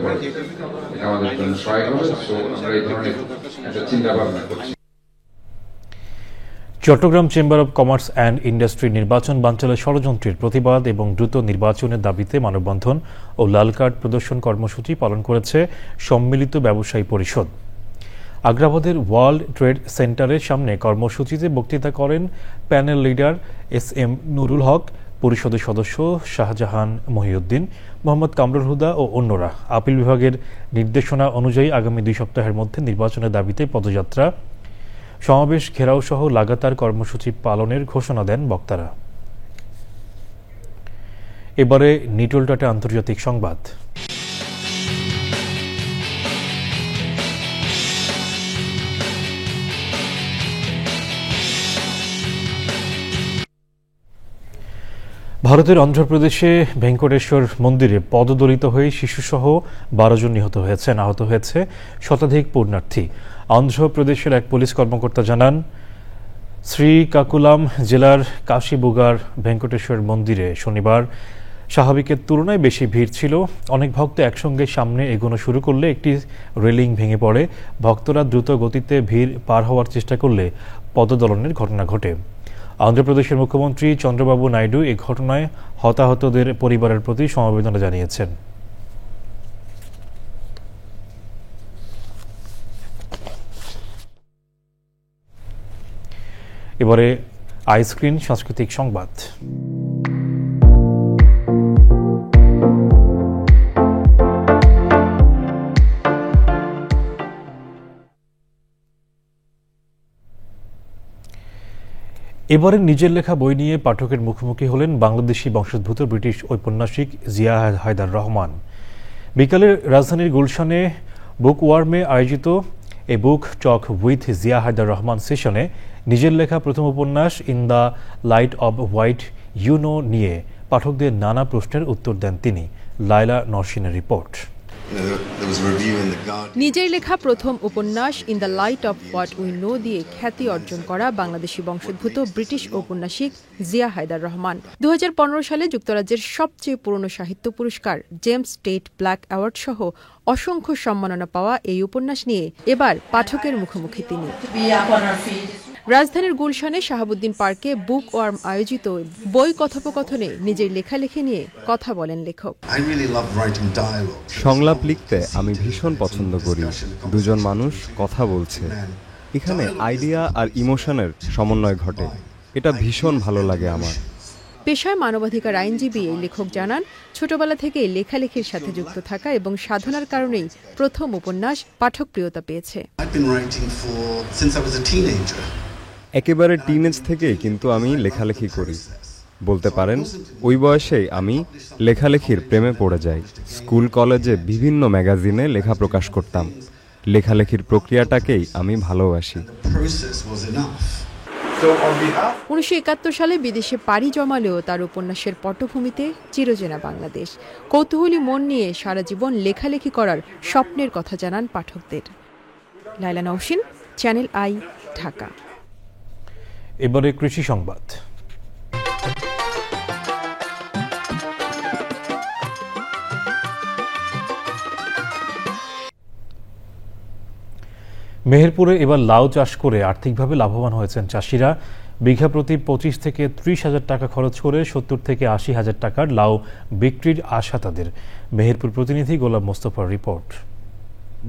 এটা আমাদের জন্য সহায়ক হবে। সো আমরা এই ধরনের একটা চিন্তা ভাবনা করছি। Chittagong chamber of commerce and industry নির্বাচন বানচালের ষড়যন্ত্রের প্রতিবাদ এবং দ্রুত নির্বাচনের দাবিতে মানববন্ধন ও লাল কার্ড প্রদর্শন কর্মসূচি পালন করেছে সম্মিলিত ব্যবসায়ী পরিষদ। আগ্রাবাদের ওয়ার্ল্ড ট্রেড সেন্টারের সামনে কর্মসূচিতে বক্তৃতা করেন প্যানেল লিডার SM নুরুল হক, পরিষদের সদস্য শাহজাহান মহিউদ্দিন, মোহাম্মদ কামরুল হুদা ও অন্যরা। আপিল বিভাগের নির্দেশনা অনুযায়ী আগামী 2 সপ্তাহের মধ্যে নির্বাচনের দাবিতে পদযাত্রা, সমাবেশ, ঘেরাও সহ লাগাতার কর্মসূচি পালনের ঘোষণা দেন বক্তারা। এবারে নিটোলটাটে আন্তর্জাতিক সংবাদ। ভারতের অন্ধ্রপ্রদেশে ভেঙ্কটেশ্বর মন্দিরে পদদলিত হয়ে শিশুসহ 12 জন নিহত হয়েছেন। আহত হয়েছে শতাধিক পুণ্যার্থী। অন্ধ্রপ্রদেশের এক পুলিশ কর্মকর্তা জানান, শ্রীকাকুলাম জেলার কাশীবুগার ভেঙ্কটেশ্বর মন্দিরে শনিবার স্বাভাবিকের তুলনায় বেশি ভিড় ছিল। অনেক ভক্ত একসঙ্গে সামনে এগোনো শুরু করলে একটি রেলিং ভেঙে পড়ে। ভক্তরা দ্রুত গতিতে ভিড় পার হওয়ার চেষ্টা করলে পদদলনের ঘটনা ঘটে। অন্ধ্রপ্রদেশের মুখ্যমন্ত্রী চন্দ্রবাবু নাইডু এই ঘটনায় হতাহতদের পরিবারের প্রতি সমবেদনা জানিয়েছেন। এবারে আইস্ক্রিন সাংস্কৃতিক সংবাদ। এবারে নিজের লেখা বই নিয়ে পাঠকের মুখোমুখি হলেন বাংলাদেশি বংশোদ্ভূত ব্রিটিশ ঔপন্যাসিক জিয়া হায়দার রহমান। বিকালে রাজধানীর গুলশানে বুকওয়ার্মে আয়োজিত এ book talk with Zia Haider Rahman সেশনে নিজের লেখা প্রথম উপন্যাস in the light of white you know নিয়ে পাঠকদের নানা প্রশ্নের উত্তর দেন তিনি। লায়লা নরসিনের রিপোর্ট। নিজের লেখা প্রথম উপন্যাস in the light of what we know দিয়ে খ্যাতি অর্জন করা বাংলাদেশি বংশোদ্ভূত ব্রিটিশ ঔপন্যাসিক জিয়া হায়দার রহমান 2015 সালে যুক্তরাজ্যের সবচেয়ে পুরনো সাহিত্য পুরস্কার জেমস টেট ব্ল্যাক অ্যাওয়ার্ড সহ অসংখ্য সম্মাননা পাওয়া এই উপন্যাস নিয়ে এবার পাঠকের মুখোমুখি তিনি। রাজধানীর গুলশানে শাহাবুদ্দিন পার্কে বুকওয়ার্ম আয়োজিত বই কথোপকথনে নিজের লেখালেখি নিয়ে কথা বলেন লেখক। সংলাপ লিখতে আমি ভীষণ পছন্দ করি। দুজন মানুষ কথা বলছে, এখানে আইডিয়া আর ইমোশনের সমন্বয় ঘটে। এটা ভীষণ ভালো লাগে আমার। পেশায় মানবাধিকার আইনজীবী এই লেখক জানান, ছোটবেলা থেকেই লেখালেখির সাথে যুক্ত থাকা এবং সাধনার কারণেই প্রথম উপন্যাস পাঠকপ্রিয়তা পেয়েছে। একেবারে টিনেজ থেকে কিন্তু আমি লেখালেখি করি। বলতে পারেন ওই বয়সেই আমি লেখালেখির প্রেমে পড়ে যাই। স্কুল কলেজে বিভিন্ন ম্যাগাজিনে লেখা প্রকাশ করতাম। লেখালেখির প্রক্রিয়াটাকেই আমি ভালোবাসি। 1971 সালে বিদেশে পাড়ি জমালেও তার উপন্যাসের পটভূমিতে চিরচেনা বাংলাদেশ। কৌতূহলী মন নিয়ে সারা জীবন লেখালেখি করার স্বপ্নের কথা জানান পাঠকদের। Laila Nowshin, channel I, Dhaka. এবারে কৃষি সংবাদ। মেহেরপুরে এবার লাউ চাষ করে আর্থিকভাবে লাভবান হয়েছেন চাষিরা। বিঘা প্রতি 25 থেকে 30 হাজার টাকা খরচ করে 70 থেকে 80 হাজার টাকার লাউ বিক্রির আশা তাদের। মেহেরপুর প্রতিনিধি গোলাম মোস্তফার রিপোর্ট।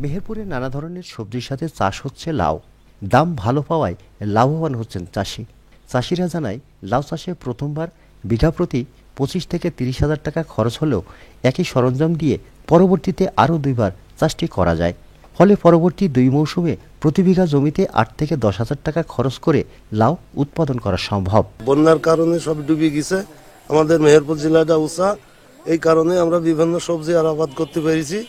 মেহেরপুরে নানা ধরনের সবজির সাথে চাষ হচ্ছে লাউ। দাম ভালো পাওয়ায় লাভবান হচ্ছেন চাষি। চাষিরা জানায়, লাউ চাষে প্রথমবার বিঘা প্রতি 25 থেকে 30 হাজার টাকা খরচ হলেও একই সরঞ্জাম দিয়ে পরবর্তীতে আরও 2বার চাষটি করা যায়। ফলে পরবর্তী 2 মৌসুমে প্রতি বিঘা জমিতে 8 থেকে 10 হাজার টাকা খরচ করে লাউ উৎপাদন করা সম্ভব। বন্যার কারণে সব ডুবে গেছে, আমাদের মেহেরপুর জেলাটা উঁচা, এই কারণে আমরা বিভিন্ন সবজি আর আবাদ করতে পেরেছি।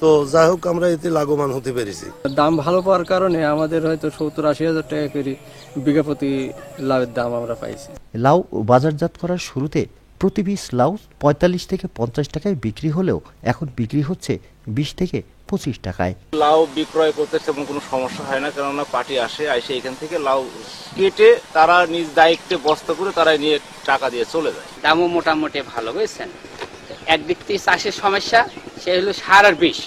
তো যাই হোক, আমরা এতে লাভবান হতে পেরেছি। দাম ভালো পাওয়ার কারণে আমাদের হয়তো 70-80 হাজার টাকা করে বিঘা প্রতি লাউয়ের দাম আমরা পাইছি। লাউ বাজারজাত করার শুরুতে প্রতি পিস লাউ 45 থেকে 50 টাকায় বিক্রি হলেও এখন বিক্রি হচ্ছে 20 থেকে 25 টাকায়। লাউ বিক্রয় করতে তেমন কোনো সমস্যা হয় না, কেননা পার্টি আসে এখান থেকে লাউ কেটে তারা নিজ দায়িত্বে বস্তা করে তারা নিয়ে টাকা দিয়ে চলে যায়। দামও মোটামুটি ভালো, বুঝছেন। একদিক থেকে চাষের সমস্যা, সে হলো সার আর বিষ।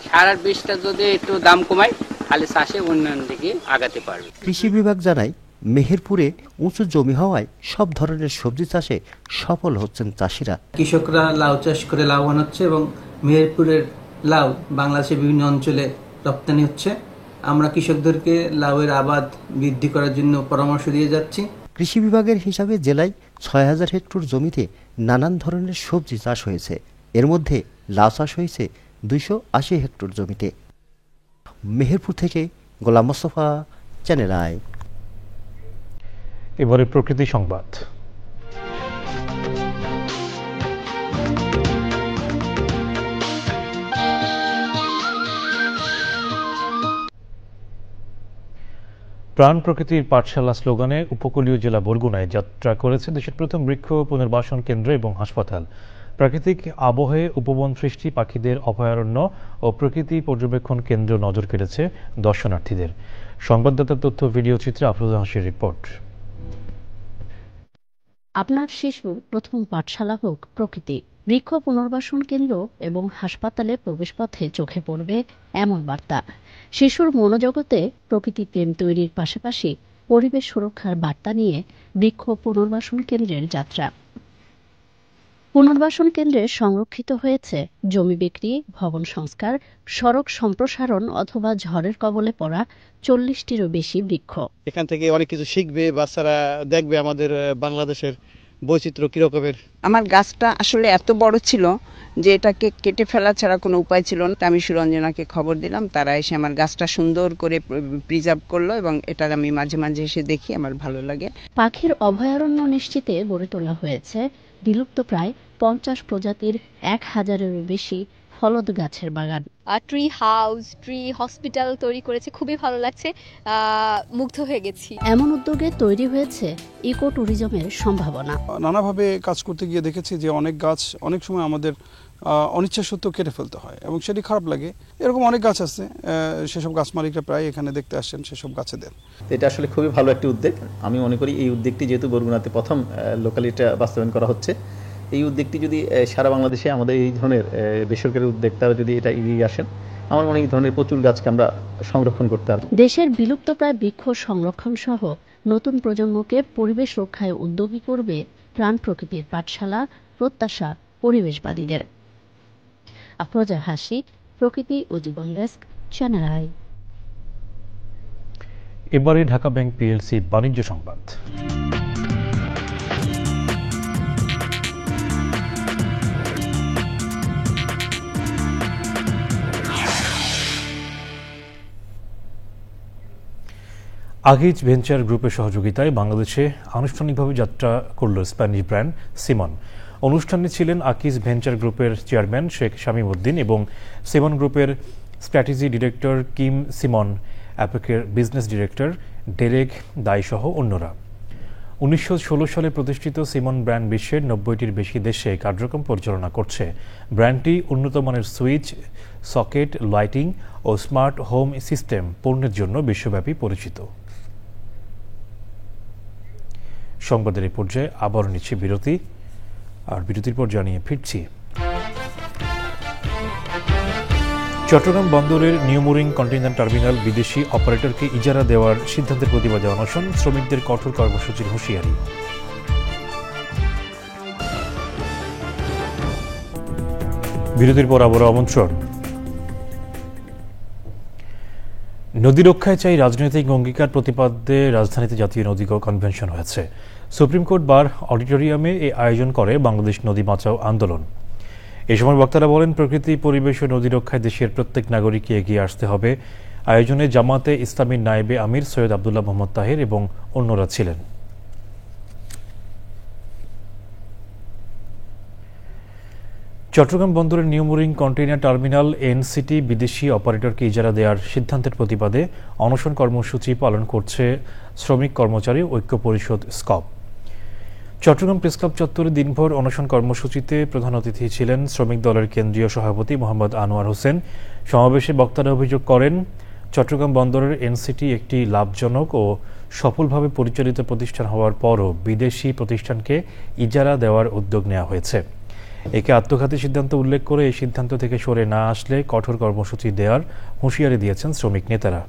সার আর বিষটা যদি একটু দাম কমায় তাহলে চাষে উন্নয়ন দিকে আগাতে পারবে। কৃষি বিভাগ জানায়, মেহেরপুরে উঁচু জমি হওয়ায় সব ধরনের সবজি চাষে সফল হচ্ছেন চাষিরা। কৃষকরা লাউ চাষ করে লাভবান হচ্ছে এবং মেহেরপুরের লাউ বাংলাদেশের বিভিন্ন অঞ্চলে রপ্তানি হচ্ছে আমরা কৃষকদেরকে লাউয়ের আবাদ বৃদ্ধি করার জন্য পরামর্শ দিয়ে যাচ্ছি। কৃষি বিভাগের হিসাবে জেলায় ৬,০০০ হেক্টর জমিতে নানান ধরনের সবজি চাষ হয়েছে। এর মধ্যে লাউ চাষ হয়েছে ২৮০ হেক্টর জমিতে। মেহেরপুর থেকে গোলাম মোস্তফা, চ্যানেল আই। এবারে প্রকৃতি সংবাদ। প্রাণ প্রকৃতির পাঠশালা স্লোগানে উপকূলীয় জেলা বরগুনায় যাত্রা করেছে দেশের প্রথম বৃক্ষ পুনর্বাসন কেন্দ্র এবং হাসপাতাল। প্রাকৃতিক আবহে উপবন সৃষ্টি, পাখিদের অভয়ারণ্য ও প্রকৃতি পর্যবেক্ষণ কেন্দ্র নজর কেড়েছে দর্শনার্থীদের। সংবাদদাতার তথ্য, ভিডিও চিত্রে আফরোজা হাসির রিপোর্ট। আপনার শিশুর প্রথম পাঠশালা হোক প্রকৃতি, বৃক্ষ পুনর্বাসন কেন্দ্র এবং হাসপাতালে প্রবেশপথে চোখে পড়বে এমন বার্তা। শিশুর মনোজগতে প্রকৃতি প্রেম তৈরির পাশাপাশি পরিবেশ সুরক্ষার বার্তা নিয়ে বৃক্ষ পুনর্বাসন কেন্দ্রের যাত্রা। পুনর্বাসন কেন্দ্রে সংরক্ষিত হয়েছে জমি বিক্রি, ভবন সংস্কার, সড়ক সম্প্রসারণ অথবা ঝড়ের কবলে পড়া ৪০টিরও বেশি বৃক্ষ। এখান থেকে অনেক কিছু শিখবে, বাচ্চারা দেখবে আমাদের বাংলাদেশের বৈচিত্র্য কিরকমের। আমার গাছটা আসলে এত বড় ছিল যে এটাকে কেটে ফেলা ছাড়া কোনো উপায় ছিল না। আমি সুরঞ্জনাকে খবর দিলাম, তারা এসে আমার গাছটা সুন্দর করে প্রিজার্ভ করলো এবং এটা আমি মাঝে মাঝে এসে দেখি, আমার ভালো লাগে। পাখির অভয়ারণ্য নিশ্চিতে গড়ে তোলা হয়েছে বিলুপ্ত প্রায় ৫০ প্রজাতির ১,০০০-এরও বেশি ফলদ গাছের বাগান। ট্রি হাউস, ট্রি হসপিটাল তৈরি করেছে, খুবই ভালো লাগছে, মুগ্ধ হয়ে গেছি। এমন উদ্যোগে তৈরি হয়েছে ইকো ট্যুরিজমের সম্ভাবনা। নানাভাবে কাজ করতে গিয়ে দেখেছি যে অনেক গাছ অনেক সময় আমাদের অনিচ্ছা সত্ত্বেও কেটে ফেলতে হয় এবং সেটি খারাপ লাগে। এরকম অনেক গাছ আছে, সেসব গাছ মালিকরা প্রায় এখানে দেখতে আসেন, সেসব গাছে দেন। এটা আসলে খুবই ভালো একটি উদ্যোগ। আমি মনে করি এই উদ্যোগটি যেহেতু বরগুনাতে প্রথম লোকালিটা বাস্তবায়ন করা হচ্ছে, এই উদ্যোগটি যদি সারা বাংলাদেশে আমাদের এই ধরনের বেসরকারি উদ্যোক্তারা যদি এটা এগিয়ে আসেন, আমার মনে হয় এই ধরনের প্রচুর গাছকে আমরা সংরক্ষণ করতে পারব। দেশের বিলুপ্তপ্রায় বৃক্ষ সংরক্ষণ সহ নতুন প্রজন্মকে পরিবেশ রক্ষায় উদ্যোগী করবে প্রাণ প্রকৃতির পাঠশালা, প্রত্যাশা পরিবেশবাদীদের। আফরোজা হাসি, প্রকৃতি ও জীবন ডেস্ক, চ্যানেল আই। এবারে ঢাকা ব্যাংক পিএলসি বাণিজ্য সংবাদ। আগিজ ভেঞ্চার গ্রুপের সহযোগিতায় বাংলাদেশে আনুষ্ঠানিকভাবে যাত্রা করল স্প্যানিশ ব্র্যান্ড সিমন। অনুষ্ঠানে ছিলেন আকিজ ভেঞ্চার গ্রুপের চেয়ারম্যান শেখ শামীম উদ্দিন এবং সিমন গ্রুপের স্ট্র্যাটেজি ডিরেক্টর কিম সিমন, অ্যাপেকের বিজনেস ডিরেক্টর ডেরেক দাই সহ অন্যরা। ১৯১৬ সালে প্রতিষ্ঠিত সিমন ব্র্যান্ড বিশ্বের ৯০টির বেশি দেশে কার্যক্রম পরিচালনা করছে। ব্র্যান্ডটি উন্নত মানের সুইচ, সকেট, লাইটিং ও স্মার্ট হোম সিস্টেম পণ্যের জন্য বিশ্বব্যাপী পরিচিত। সংবাদের এই পর্যায়ে আবার নিচ্ছে বিরতি, আর বিরতির পর জানিয়ে ফিরছি। চট্টগ্রাম বন্দরের নিউমুরিং কন্টেইনার টার্মিনাল বিদেশি অপারেটরকে ইজারা দেওয়ার সিদ্ধান্তের প্রতিবাদে অনশন, শ্রমিকদের কঠোর কর্মসূচির হুঁশিয়ারি। বিরতির পর আবার আমন্ত্রণ। নদী রক্ষায় চাই রাজনৈতিক অঙ্গীকার প্রতিপাদ্যে রাজধানীতে জাতীয় নদী কনভেনশন হয়েছে। সুপ্রিম কোর্ট বার অডিটোরিয়ামে এই আয়োজন করে বাংলাদেশ নদী বাঁচাও আন্দোলন। এ সময় বক্তারা বলেন, প্রকৃতি, পরিবেশ ও নদী রক্ষায় দেশের প্রত্যেক নাগরিককে এগিয়ে আসতে হবে। আয়োজনে জামাতে ইসলামীর নায়েবে আমির সৈয়দ আবদুল্লাহ মোহাম্মদ তাহের এবং অন্যরা ছিলেন। চট্টগ্রাম বন্দরের নিউমুরিং কন্টেইনার টার্মিনাল এনসিটি বিদেশি অপারেটরকে ইজারা দেওয়ার সিদ্ধান্তের প্রতিবাদে অনশন কর্মসূচি পালন করছে শ্রমিক কর্মচারী ঐক্য পরিষদ স্কপ। চট্টগ্রাম প্রেসক্লাব চত্বরে দিনভর অনশন কর্মসূচিতে প্রধান অতিথি ছিলেন শ্রমিক দলের কেন্দ্রীয় সভাপতি মোহাম্মদ আনোয়ার হোসেন। সমাবেশে বক্তারা অভিযোগ করেন, চট্টগ্রাম বন্দরের এনসিটি একটি লাভজনক ও সফলভাবে পরিচালিত প্রতিষ্ঠান হওয়ার পরও বিদেশি প্রতিষ্ঠানকে ইজারা দেওয়ার উদ্যোগ নেওয়া হয়েছে। একে আত্মঘাতী সিদ্ধান্ত উল্লেখ করে এই সিদ্ধান্ত থেকে সরে না আসলে কঠোর কর্মসূচি দেওয়ার হুঁশিয়ারি দিয়েছেন শ্রমিক নেতারা।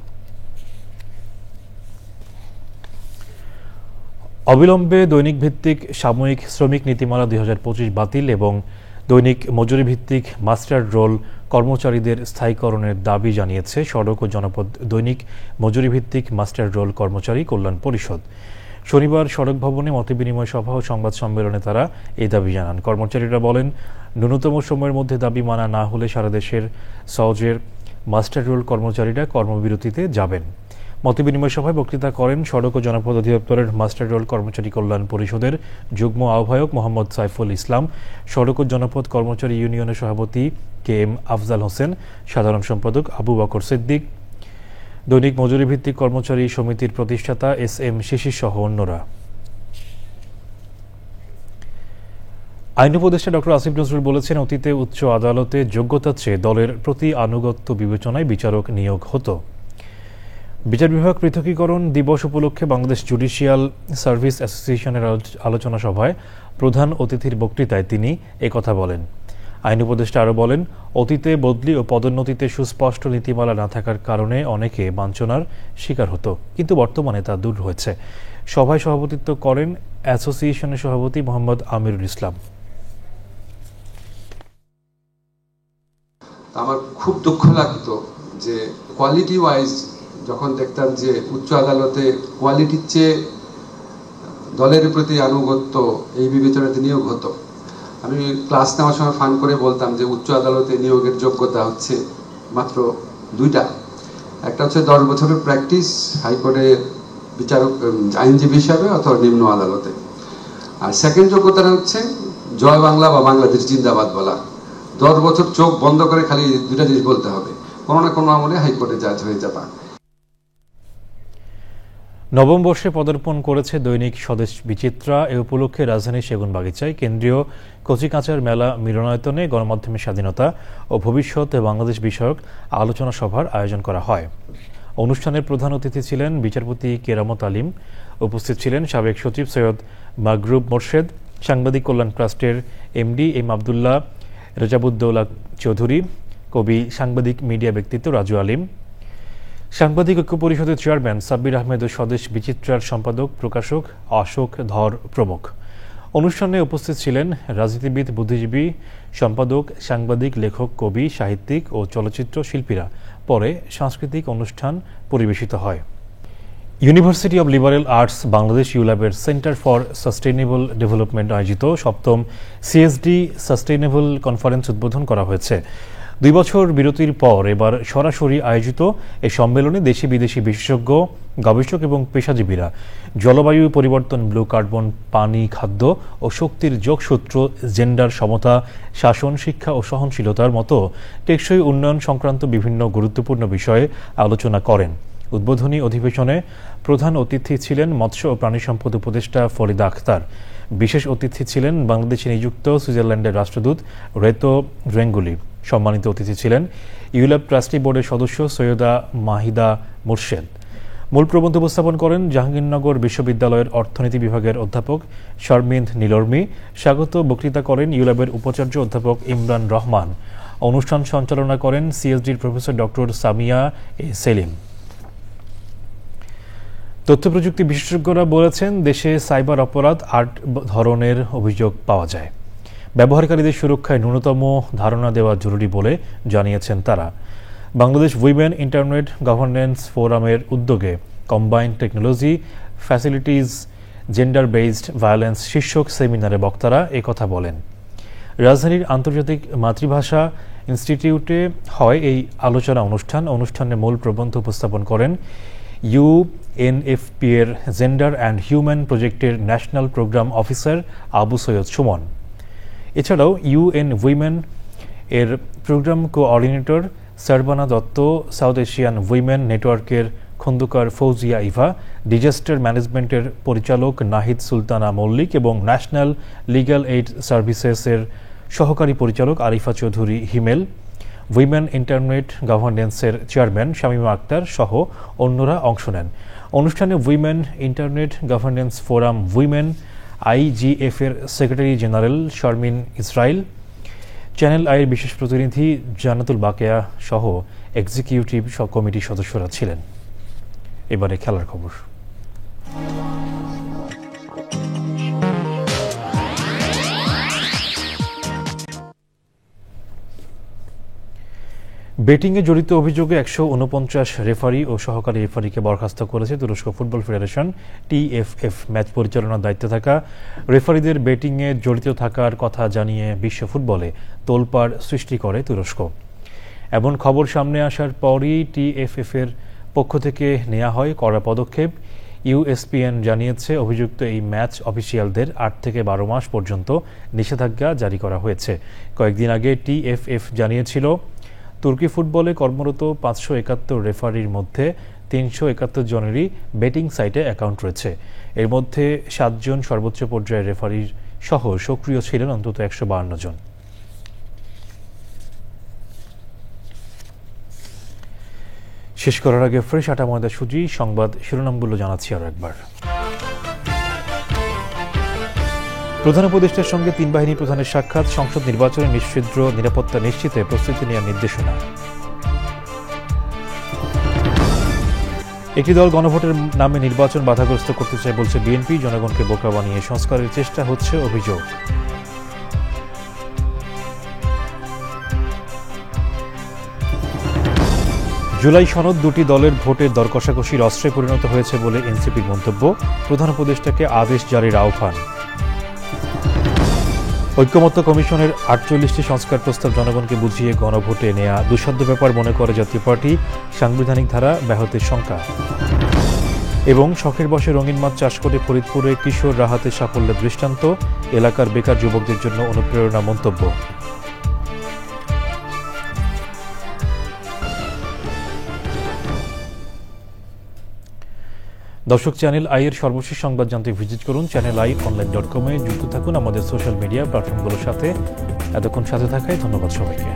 অবিলম্বে দৈনিক ভিত্তিক সাময়িক শ্রমিক নীতিমালা ২০২৫ বাতিল এবং দৈনিক মজুরি ভিত্তিক মাস্টার রোল কর্মচারীদের স্থায়ীকরণের দাবি জানিয়েছে সড়ক ও জনপদ দৈনিক মজুরি ভিত্তিক মাস্টার রোল কর্মচারী কল্যাণ পরিষদ। শনিবার সড়ক ভবনে মতবিনিময় সভা ও সংবাদ সম্মেলনে তারা এই দাবি জানান। কর্মচারীরা বলেন, ন্যূনতম সময়ের মধ্যে দাবি মানা না হলে সারা দেশের সওজের মাস্টার রোল কর্মচারীরা কর্মবিরতিতে যাবেন। মতবিনিময় সভায় বক্তৃতা করেন সড়ক ও জনপদ অধিদপ্তরের মাস্টার রোল কর্মচারী কল্যাণ পরিষদের যুগ্ম আহ্বায়ক মোহাম্মদ সাইফুল ইসলাম, সড়ক ও জনপদ কর্মচারী ইউনিয়নের সভাপতি KM আফজাল হোসেন, সাধারণ সম্পাদক আবু বকর সিদ্দিক, দৈনিক মজুরি ভিত্তিক কর্মচারী সমিতির প্রতিষ্ঠাতা SM শিশির সহ অন্যরা। আইন উপদেষ্টা ডক্টর আসিফ নজরুল বলেছেন, অতীতে উচ্চ আদালতে যোগ্যতার চেয়ে দলের প্রতি আনুগত্য বিবেচনায় বিচারক নিয়োগ হতো। বিচার বিভাগ পৃথকীকরণ দিবস উপলক্ষে বাংলাদেশ জুডিশিয়াল সার্ভিস অ্যাসোসিয়েশনের আলোচনা সভায় প্রধান অতিথির বক্তৃতায় তিনি একথা বলেন। আইন উপদেষ্টা আরও বলেন, অতীতে বদলি ও পদোন্নতিতে সুস্পষ্ট নীতিমালা না থাকার কারণে অনেকে বঞ্চনার শিকার হতো, কিন্তু বর্তমানে তা দূর হয়েছে। সভায় সভাপতিত্ব করেন অ্যাসোসিয়েশনের সভাপতি মোহাম্মদ আমিরুল ইসলাম। আমার খুব দুঃখ লাগতো যে কোয়ালিটি ওয়াইজ যখন দেখতাম যে উচ্চ আদালতে কোয়ালিটির চেয়ে দলের প্রতি আনুগত্য এই বিবেচনাতে নিয়োগ হতো। আমি ক্লাস নেওয়ার সময় ফান করে বলতাম যে উচ্চ আদালতে নিয়োগের যোগ্যতা হচ্ছে মাত্র দুইটা, একটা হচ্ছে 10 বছরের প্র্যাকটিস হাইকোর্টে বিচারক আইনজীবী হিসাবে অথবা নিম্ন আদালতে, আর সেকেন্ড যোগ্যতাটা হচ্ছে জয় বাংলা বা বাংলাদেশ জিন্দাবাদ বলা। 10 বছর চোখ বন্ধ করে খালি দুইটা জিনিস বলতে হবে, কোনো না কোনো আমলে হাইকোর্টে জাজ হয়ে যাবা। নবম বর্ষে পদার্পণ করেছে দৈনিক স্বদেশ বিচিত্রা। এ উপলক্ষে রাজধানীর সেগুনবাগিচায় কেন্দ্রীয় কচিকাঁচার মেলা মিলনায়তনে গণমাধ্যমের স্বাধীনতা ও ভবিষ্যৎ বাংলাদেশ বিষয়ক আলোচনা সভার আয়োজন করা হয়। অনুষ্ঠানের প্রধান অতিথি ছিলেন বিচারপতি কেরামত আলিম। উপস্থিত ছিলেন সাবেক সচিব সৈয়দ মাগরুব মোর্শেদ, সাংবাদিক কল্যাণ ট্রাস্টের MD এম আবদুল্লাহ, রেজাবুদ্দৌলা চৌধুরী, কবি, সাংবাদিক মিডিয়া ব্যক্তিত্ব রাজু আলিম, সাংবাদিক ঐক্য পরিষদের চেয়ারম্যান সাব্বির আহমেদ ও স্বদেশ বিচিত্রার সম্পাদক প্রকাশক অশোক ধর প্রমুখ। অনুষ্ঠানে উপস্থিত ছিলেন রাজনীতিবিদ, বুদ্ধিজীবী, সম্পাদক, সাংবাদিক, লেখক, কবি, সাহিত্যিক ও চলচ্চিত্র শিল্পীরা। পরে সাংস্কৃতিক অনুষ্ঠান পরিবেশিত হয়। University of liberal arts Bangladesh ইউল্যাবের সেন্টার ফর সাস্টেইনেবল ডেভেলপমেন্ট আয়োজিত 7ম CSD সাস্টেইনেবল কনফারেন্স উদ্বোধন করা হয়েছে। 2 বছর বিরতির পর এবার সরাসরি আয়োজিত এই সম্মেলনে দেশি বিদেশি বিশেষজ্ঞ, গবেষক এবং পেশাজীবীরা জলবায়ু পরিবর্তন, ব্লু কার্বন, পানি, খাদ্য ও শক্তির যোগসূত্র, জেন্ডার সমতা, শাসন, শিক্ষা ও সহনশীলতার মতো টেকসই উন্নয়ন সংক্রান্ত বিভিন্ন গুরুত্বপূর্ণ বিষয়ে আলোচনা করেন। উদ্বোধনী অধিবেশনে প্রধান অতিথি ছিলেন মৎস্য ও প্রাণী সম্পদ উপদেষ্টা ফরিদা আখতার। বিশেষ অতিথি ছিলেন বাংলাদেশে নিযুক্ত সুইজারল্যান্ডের রাষ্ট্রদূত রেতো রেঙ্গুলি। সম্মানিত অতিথি ছিলেন ইউল্যাব ট্রাস্টি বোর্ডের সদস্য সৈয়দা মাহিদা মুর্শেদ। মূল প্রবন্ধ উপস্থাপন করেন জাহাঙ্গীরনগর বিশ্ববিদ্যালয়ের অর্থনীতি বিভাগের অধ্যাপক শারমিন নীলর্মী। স্বাগত বক্তৃতা করেন ইউল্যাবের উপাচার্য অধ্যাপক ইমরান রহমান। অনুষ্ঠান সঞ্চালনা করেন CSDর প্রফেসর ডক্টর সামিয়া এ সেলিম। তথ্য প্রযুক্তি বিশেষজ্ঞরা বলেছেন, দেশে সাইবার অপরাধ 8 ধরনের অভিযোগ পাওয়া যায়। ব্যবহারকারীদের সুরক্ষায় ন্যূনতম ধারণা দেওয়া জরুরি বলে জানিয়েছেন তারা। বাংলাদেশ উইমেন ইন্টারনেট গভর্নেন্স ফোরামের উদ্যোগে combined technology facilities gender based violence শীর্ষক সেমিনারে বক্তারা একথা বলেন। রাজধানীর আন্তর্জাতিক মাতৃভাষা ইনস্টিটিউটে হয় এই আলোচনা অনুষ্ঠানে মূল প্রবন্ধ উপস্থাপন করেন UNFP এর জেন্ডার অ্যান্ড হিউম্যান প্রজেক্টের national programme officer Abu Syed Sumon. এছাড়াও UN উইমেন এর programme coordinator Sarbana Dutta, south Asian women নেটওয়ার্কের খন্দকার ফৌজিয়া ইভা, ডিজাস্টার ম্যানেজমেন্টের পরিচালক নাহিদ সুলতানা মল্লিক এবং ন্যাশনাল লিগ্যাল এইড সার্ভিসেসের সহকারী পরিচালক আরিফা চৌধুরী হিমেল, উইমেন ইন্টারনেট গভর্নেন্সের চেয়ারম্যান শামীমা আক্তার সহ অন্যরা অংশ নেন। অনুষ্ঠানে women internet governance forum women IGF এর secretary general Sharmin Israil, channel আইয়ের বিশেষ প্রতিনিধি জান্নাতুল বাকেয়া সহ এক্সিকিউটিভ কমিটির সদস্যরা ছিলেন। এবারে খেলার খবর। বেটিংয়ে জড়িত অভিযোগে 149 রেফারি ও সহকারী রেফারিকে বরখাস্ত করেছে তুরস্ক ফুটবল ফেডারেশন। TFF ম্যাচ পরিচালনার দায়িত্বে থাকা রেফারিদের বেটিংয়ে জড়িত থাকার কথা জানিয়ে বিশ্ব ফুটবলে তোলপাড় সৃষ্টি করে তুরস্ক। এমন খবর সামনে আসার পরই TFF এর পক্ষ থেকে নেওয়া হয় কড়া পদক্ষেপ। USPN জানিয়েছে অভিযুক্ত এই ম্যাচ অফিসিয়ালদের 8 থেকে 12 মাস পর্যন্ত নিষেধাজ্ঞা জারি করা হয়েছে। কয়েকদিন আগে TFF জানিয়েছিল তুর্কি ফুটবলে কর্মরত 571 রেফারির মধ্যে 371 জনেরই বেটিং সাইটে অ্যাকাউন্ট রয়েছে। এর মধ্যে 7 জন সর্বোচ্চ পর্যায়ের রেফারির সহ সক্রিয় ছিলেন অন্তত 152 জন। শেষ করার আগে ফ্রেশ আটা ময়দা সুজি সংবাদ শিরোনামগুলো জানাচ্ছি আরো একবার। প্রধান উপদেষ্টার সঙ্গে 3 বাহিনী প্রধানের সাক্ষাৎ, সংসদ নির্বাচনে নিশ্চিদ্র নিরাপত্তা নিশ্চিতে প্রস্তুতি নেওয়ার নির্দেশনা। একটি দল গণভোটের নামে নির্বাচন বাধাগ্রস্ত করতে চায় বলছে বিএনপি, জনগণকে বোকা বানিয়ে সংস্কারের চেষ্টা হচ্ছে অভিযোগ। জুলাই সনদ দুটি দলের ভোটের দর কষাকষির অস্ত্রে পরিণত হয়েছে বলে এনসিপির মন্তব্য, প্রধান উপদেষ্টাকে আদেশ জারির আহ্বান। ঐক্যমত্য কমিশনের 48টি সংস্কার প্রস্তাব জনগণকে বুঝিয়ে গণভোটে নেয়া দুঃসাধ্য ব্যাপার মনে করে জাতীয় পার্টি, সাংবিধানিক ধারা ব্যাহতের শঙ্কা। এবং শখের বশে রঙিন মাছ চাষ করে ফরিদপুরে কিশোর রাহাতের সাফল্যের দৃষ্টান্ত, এলাকার বেকার যুবকদের জন্য অনুপ্রেরণা মন্তব্য। দর্শক, চ্যানেল আই এর সর্বশেষ সংবাদ জানতে ভিজিট করুন channelionline.com-এ। যুক্ত থাকুন আমাদের সোশ্যাল মিডিয়া প্ল্যাটফর্মগুলোর সাথে। এতক্ষণ সাথে থাকায় ধন্যবাদ সবাইকে।